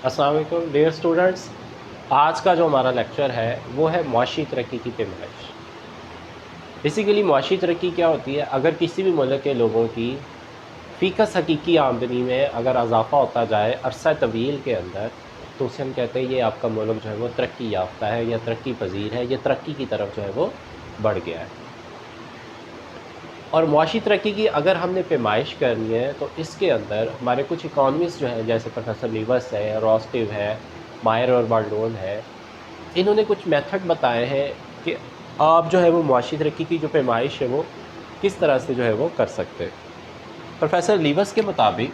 अस्सलाम वालेकुम dear students. आज का जो हमारा लेक्चर है वो है मुआशी तरक्की की पैमाइश। बेसिकली मुआशी तरक्की क्या होती है? अगर किसी भी मुल्क के लोगों की फ़ीकस हकीकी आमदनी में अगर इजाफ़ा होता जाए अरसा तवील के अंदर, तो उसे हम कहते हैं ये आपका मुल्क जो है वो तरक्की याफ्ता है या तरक्की पजीर है, या तरक्की की तरफ जो है वो बढ़ गया है। और मुआशी तरक्की की अगर हमने पैमाइश करनी है तो इसके अंदर हमारे कुछ इकॉनमिस्ट जो हैं, जैसे प्रोफेसर लीवस है, रोस्टिव है, मायर और बाल्डोन है, इन्होंने कुछ मेथड बताए हैं कि आप जो है वो मुआशी तरक्की की जो पैमाइश है वो किस तरह से जो है वो कर सकते हैं। प्रोफेसर लीवस के मुताबिक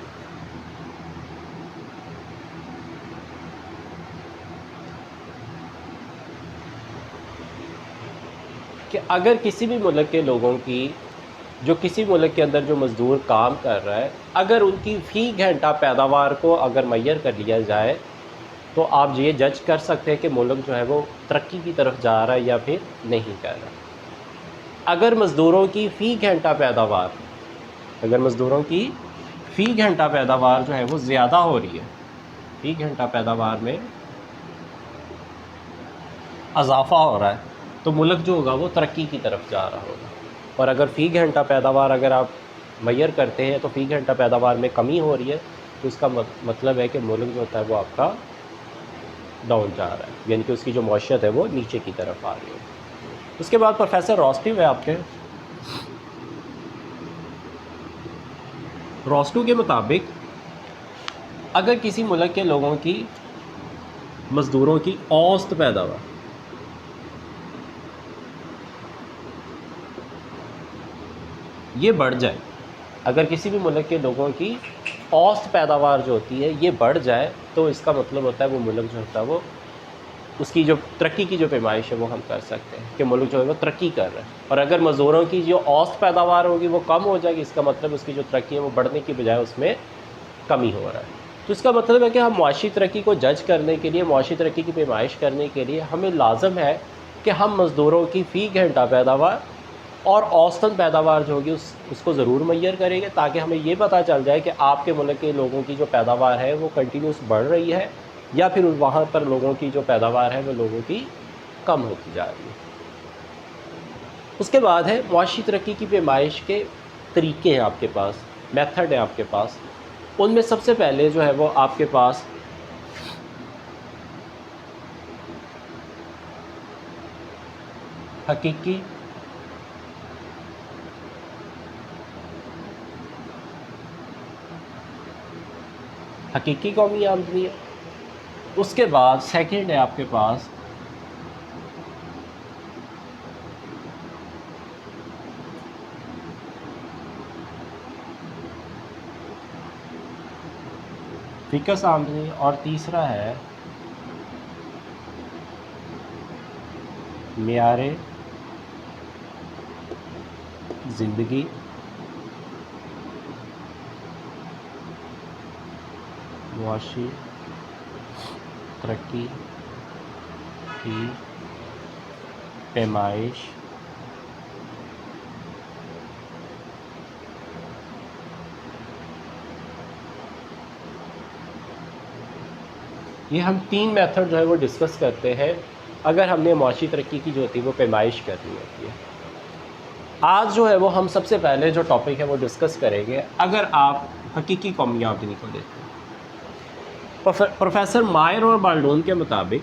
कि अगर किसी भी मुल्क के लोगों की जो किसी मुल्क के अंदर जो मज़दूर काम कर रहा है, अगर उनकी फ़ी घंटा पैदावार को अगर मैयर कर लिया जाए, तो आप ये जज कर सकते हैं कि मुल्क जो है वो तरक्की की तरफ जा रहा है या फिर नहीं कर रहा। अगर मज़दूरों की फ़ी घंटा पैदावार अगर मज़दूरों की फ़ी घंटा पैदावार जो है वो ज़्यादा हो रही है, फ़ी घंटा पैदावार में इजाफ़ा हो रहा है, तो मुल्क जो होगा वो तरक्की की तरफ जा रहा होगा। और अगर फ़ी घंटा पैदावार अगर आप मैयर करते हैं तो फ़ी घंटा पैदावार में कमी हो रही है, तो इसका मतलब है कि मुल्क जो होता है वो आपका डाउन जा रहा है, यानी कि उसकी जो मईशत है वो नीचे की तरफ आ रही है। उसके बाद प्रोफेसर रोस्टिव है आपके, रोस्टिव के मुताबिक अगर किसी मुल्क के लोगों की मज़दूरों की औसत पैदावार ये बढ़ जाए, अगर किसी भी मुल्क के लोगों की औसत पैदावार जो होती है ये बढ़ जाए, तो इसका मतलब होता है वो मुल्क जो होता है वो उसकी जो तरक्की की जो पैमाइश है वो हम कर सकते हैं कि मुल्क जो है वो तरक्की कर रहा है। और अगर मज़दूरों की जो औसत पैदावार होगी वो कम हो जाएगी, इसका मतलब उसकी जो तरक्की है वो बढ़ने की बजाय उसमें कमी हो रहा है। तो इसका मतलब है कि हम मुआशी तरक्की को जज करने के लिए, मुआशी तरक्की की पैमाइश करने के लिए हमें लाजम है कि हम मज़दूरों की फ़ी घंटा पैदावार और औसतन पैदावार जो होगी उसको ज़रूर मैयर करेंगे, ताकि हमें ये पता चल जाए कि आपके मुल्क के लोगों की जो पैदावार है वो कंटिन्यूस बढ़ रही है या फिर वहाँ पर लोगों की जो पैदावार है वो लोगों की कम होती जा रही है। उसके बाद है मुआशी तरक्की की पैमाइश के तरीके हैं आपके पास, मेथड है आपके पास। उनमें सबसे पहले जो है वो आपके पास हकीकी हकीकी कौमी आमदनी है। उसके बाद सेकंड है आपके पास फ़िकस आमदनी, और तीसरा है मियारे ज़िंदगी मुआशी तरक्की की पैमाइश ये हम तीन मेथड जो है वो डिस्कस करते हैं अगर हमने मुआशी तरक्की की जो होती है वो पैमाइश करनी होती है। आज जो है वो हम सबसे पहले जो टॉपिक है वो डिस्कस करेंगे अगर आप हकीकी कौमी आमदनी को लेते हैं। प्रोफेसर मायर और बाल्डोन के मुताबिक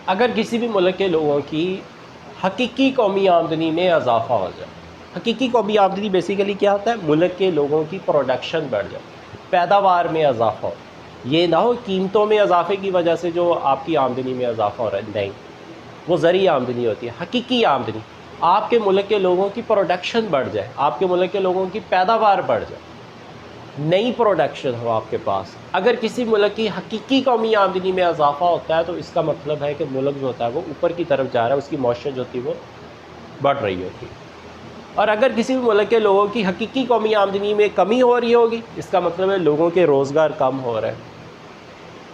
अगर किसी भी मुल्क के लोगों की हकीकी कौमी आमदनी में इजाफ़ा हो जाए, हकीकी कौमी आमदनी बेसिकली क्या होता है? मुल्क के लोगों की प्रोडक्शन बढ़ जाए, पैदावार में इजाफ़ा हो। ये ना हो कीमतों में इजाफे की वजह से जो आपकी आमदनी में इजाफ़ा हो रहा है, नहीं, वो ज़री आमदनी होती है। हकीकी आमदनी आपके मुल्क के लोगों की प्रोडक्शन बढ़ जाए, आपके मुल्क के लोगों की पैदावार बढ़ जाए, नई प्रोडक्शन हो आपके पास। अगर किसी मुल्क की हकीकी कौमी आमदनी में इजाफ़ा होता है तो इसका मतलब है कि मुल्क जो होता है वो ऊपर की तरफ जा रहा है, उसकी मईशत जो होती है वो बढ़ रही होती है। और अगर किसी भी मुल्क के लोगों की हकीकी कौमी आमदनी में कमी हो रही होगी, इसका मतलब है लोगों के रोज़गार कम हो रहे हैं।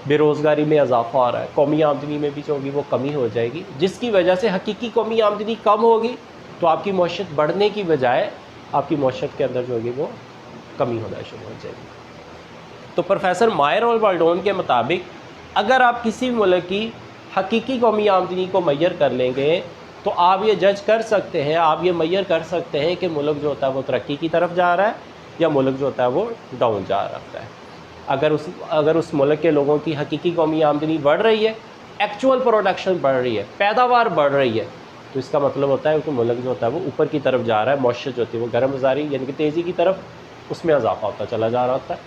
बेरोज़गारी में इजाफा हो रहा है, कौमी आमदनी में भी जो होगी वो कमी हो जाएगी, जिसकी वजह से हकीकी कौमी आमदनी कम होगी तो आपकी मईशत बढ़ने की बजाय आपकी मईशत के अंदर जो होगी वो कमी होना शुरू हो जाएगी। तो प्रोफेसर मायर और बाल्डोन के मुताबिक अगर आप किसी मुल्क की हकीकी कौमी आमदनी को मैयर कर लेंगे तो आप ये जज कर सकते हैं, आप ये मैयर कर सकते हैं कि मुल्क जो होता है वो तरक्की की तरफ जा रहा है या मुल्क जो होता है वो डाउन जा रहा है। अगर उस मुल्क के लोगों की हकीकी कौमी आमदनी बढ़ रही है, एक्चुअल प्रोडक्शन बढ़ रही है, पैदावार बढ़ रही है, तो इसका मतलब होता है कि मुल्क जो होता है वो ऊपर की तरफ जा रहा है, मईशत जो होती है वो गर्म बाज़ारी यानी कि तेज़ी की तरफ उसमें इजाफा होता चला जा रहा होता है,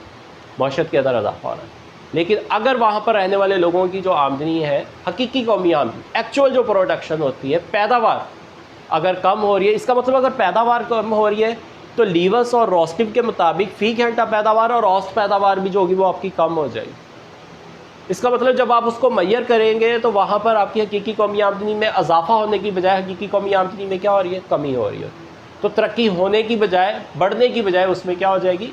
मईशत के अंदर इजाफा हो रहा है। लेकिन अगर वहाँ पर रहने वाले लोगों की जो आमदनी है, हकीकी कौमी आमदनी, एक्चुअल जो प्रोडक्शन होती है, पैदावार अगर कम हो रही है, इसका मतलब अगर पैदावार कम हो रही है तो लीवस और रोस्टिव के मुताबिक फ़ी घंटा पैदावार और औसत पैदावार भी जो होगी वो आपकी कम हो जाएगी। इसका मतलब जब आप उसको मैयर करेंगे तो वहाँ पर आपकी हकीकी कौमी आमदनी में इजाफा होने की बजाय हकीकी कौमी आमदनी में क्या हो रही है, कमी हो रही है। तो तरक्की होने की बजाय, बढ़ने की बजाय उसमें क्या हो जाएगी,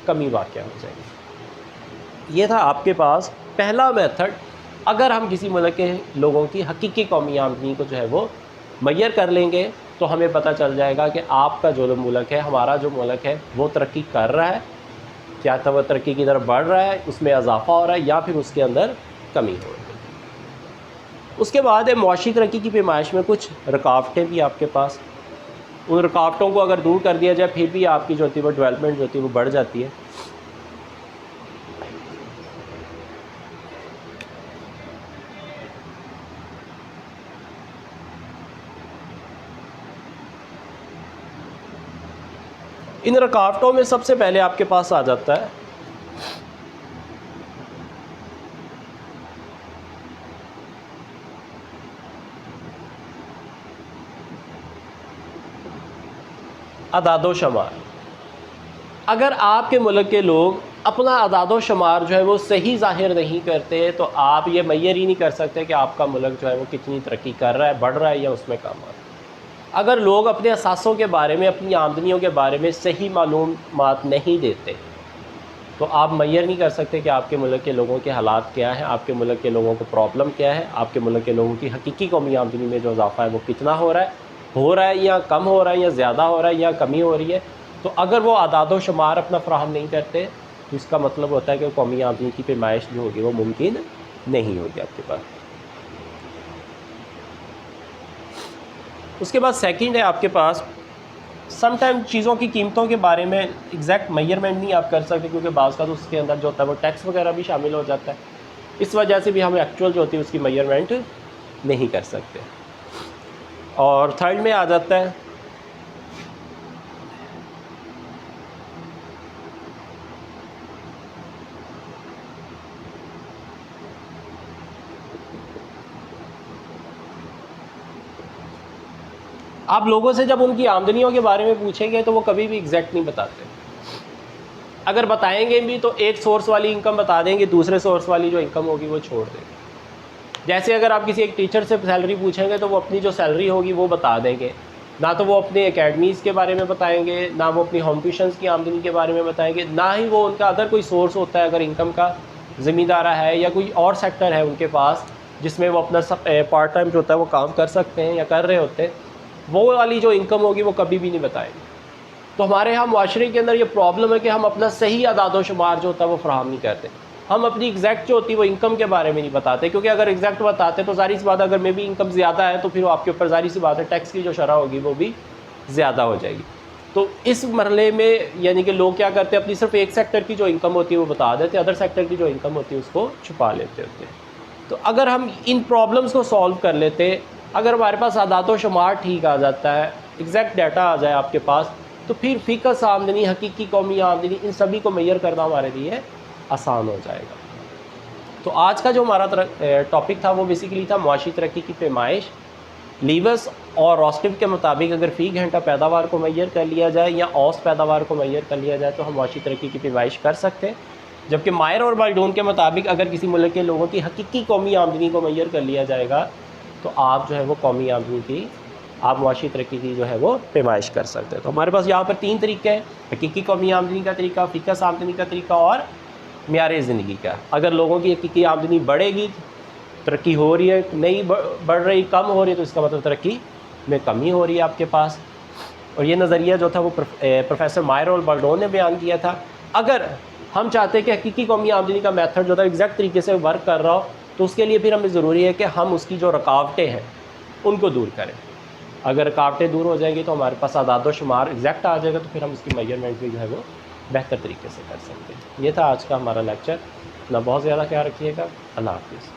कमी वाक़या हो जाएगी। ये था आपके पास पहला मेथड। अगर हम किसी मुल्क के लोगों की हकीकी कौमी आमदनी को जो है वो मैयर कर लेंगे तो हमें पता चल जाएगा कि आपका जो मुल्क है, हमारा जो मुल्क है वो तरक्की कर रहा है, क्या वह तरक्की की तरफ बढ़ रहा है, उसमें इजाफा हो रहा है या फिर उसके अंदर कमी हो रही है। उसके बाद मुआशी तरक्की की पैमाइश में कुछ रुकावटें भी आपके पास, उन रुकावटों को अगर दूर कर दिया जाए फिर भी आपकी जो होती है वो डेवलपमेंट जो होती है वो बढ़ जाती है। इन रुकावटों में सबसे पहले आपके पास आ जाता है अदादो शुमार। अगर आपके मुल्क के लोग अपना अदादो शुमार जो है वो सही ज़ाहिर नहीं करते तो आप ये मैयर ही नहीं कर सकते कि आपका मुल्क जो है वो कितनी तरक्की कर रहा है, बढ़ रहा है या उसमें कम हो रहा है। अगर लोग अपने असासों के बारे में, अपनी आमदनियों के बारे में सही मालूमात नहीं देते तो आप मैयर नहीं कर सकते कि आपके मुल्क के लोगों के हालात क्या हैं, आपके मुल्क के लोगों को प्रॉब्लम क्या है, आपके मुल्क के लोगों की हकीकी कौमी आमदनी में जो इजाफा है वो कितना हो रहा है या कम हो रहा है या ज़्यादा हो रहा है या कमी हो रही है। तो अगर वो अदादो शुमार अपना फ़राहम नहीं करते तो इसका मतलब होता है कि कौमी आमदनी की पैमाइश जो होगी वो मुमकिन नहीं होगी आपके पास। उसके बाद सेकंड है आपके पास, समटाइम चीज़ों की कीमतों के बारे में एग्जैक्ट मेजरमेंट नहीं आप कर सकते क्योंकि बाज़ का तो उसके अंदर जो होता है वो टैक्स वगैरह भी शामिल हो जाता है, इस वजह से भी हम एक्चुअल जो होती है उसकी मेजरमेंट नहीं कर सकते। और थर्ड में आ जाता है आप लोगों से जब उनकी आमदनियों के बारे में पूछेंगे तो वो कभी भी एग्जैक्ट नहीं बताते। अगर बताएंगे भी तो एक सोर्स वाली इनकम बता देंगे, दूसरे सोर्स वाली जो इनकम होगी वो छोड़ देंगे। जैसे अगर आप किसी एक टीचर से सैलरी पूछेंगे तो वो अपनी जो सैलरी होगी वो बता देंगे, ना तो वो अपने एकेडमीज़ के बारे में बताएंगे, ना वो अपनी होम ट्यूशन्स की आमदनी के बारे में बताएंगे, ना ही वो उनका अदर कोई सोर्स होता है अगर इनकम का, ज़मींदारा है या कोई और सेक्टर है उनके पास जिसमें वो अपना पार्ट टाइम जो होता है वो काम कर सकते हैं या कर रहे होते हैं, वो वाली जो इनकम होगी वो कभी भी नहीं बताएंगे। तो हमारे यहाँ माशरे के अंदर ये प्रॉब्लम है कि हम अपना सही अदादो शुमार जो होता है वो फराहम नहीं करते। हम अपनी एग्जैक्ट जो होती है वो इनकम के बारे में नहीं बताते, क्योंकि अगर एग्जैक्ट बताते तो जारी सी बात है अगर मे भी इनकम ज़्यादा है तो फिर आपके ऊपर जारी सी बात है टैक्स की जो शरह होगी वो भी ज़्यादा हो जाएगी। तो इस मरले में यानी कि लोग क्या करते हैं, अपनी सिर्फ एक सेक्टर की जो इनकम होती है वो बता देते हैं, अदर सेक्टर की जो इनकम होती है उसको छुपा लेते होते हैं। तो अगर हम इन प्रॉब्लम्स को सॉल्व कर लेते, अगर हमारे पास अदादो शुमार ठीक आ जाता है, एग्जैक्ट डाटा आ जाए आपके पास, तो फिर फ़िक्स आमदनी, हकीकी कौमी आमदनी, इन सभी को मेजर करना हमारे लिए आसान हो जाएगा। तो आज का जो हमारा टॉपिक था वो बेसिकली था मुआशी तरक्की की पैमाइश। लीवस और रोस्टिव के मुताबिक अगर फ़ी घंटा पैदावार को मेजर कर लिया जाए या औसत पैदावार को मेजर कर लिया जाए तो हम मुआशी तरक्की की पैमाइश कर सकते हैं। जबकि मायर और बाल्डोन के मुताबिक अगर किसी मुल्क के लोगों की हकीकी कौमी आमदनी को मेजर कर लिया जाएगा तो आप जो है वो कौमी आमदनी की, आप मुआशी तरक्की की जो है वो पैमाइश कर सकते हैं। तो हमारे पास यहाँ पर 3 तरीके हैं, हकीकी कौमी आमदनी का तरीका, फ़िक्स आमदनी का तरीका और म्यार ज़िंदगी का। अगर लोगों की हकीकी आमदनी बढ़ेगी, तरक्की हो रही है, नहीं बढ़ रही, कम हो रही है, तो इसका मतलब तरक्की में कमी हो रही है आपके पास। और ये नज़रिया जो था वो प्रोफेसर मायरोल बर्डोन ने बयान किया था। अगर हम चाहते हैं कि हकीकी कौमी आमदनी का मेथड जो था एग्जैक्ट तरीके से वर्क कर रहा हो, तो उसके लिए फिर हमें ज़रूरी है कि हम उसकी जो रुकावटें हैं उनको दूर करें। अगर रुकावटें दूर हो जाएंगी तो हमारे पास आदाद शुमार एग्जैक्ट आ जाएगा, तो फिर हम उसकी मेजरमेंट भी जो है वो बेहतर तरीके से कर सकते हैं। ये था आज का हमारा लेक्चर। ना बहुत ज़्यादा ख्याल रखिएगा। अल्लाह हाफिज़।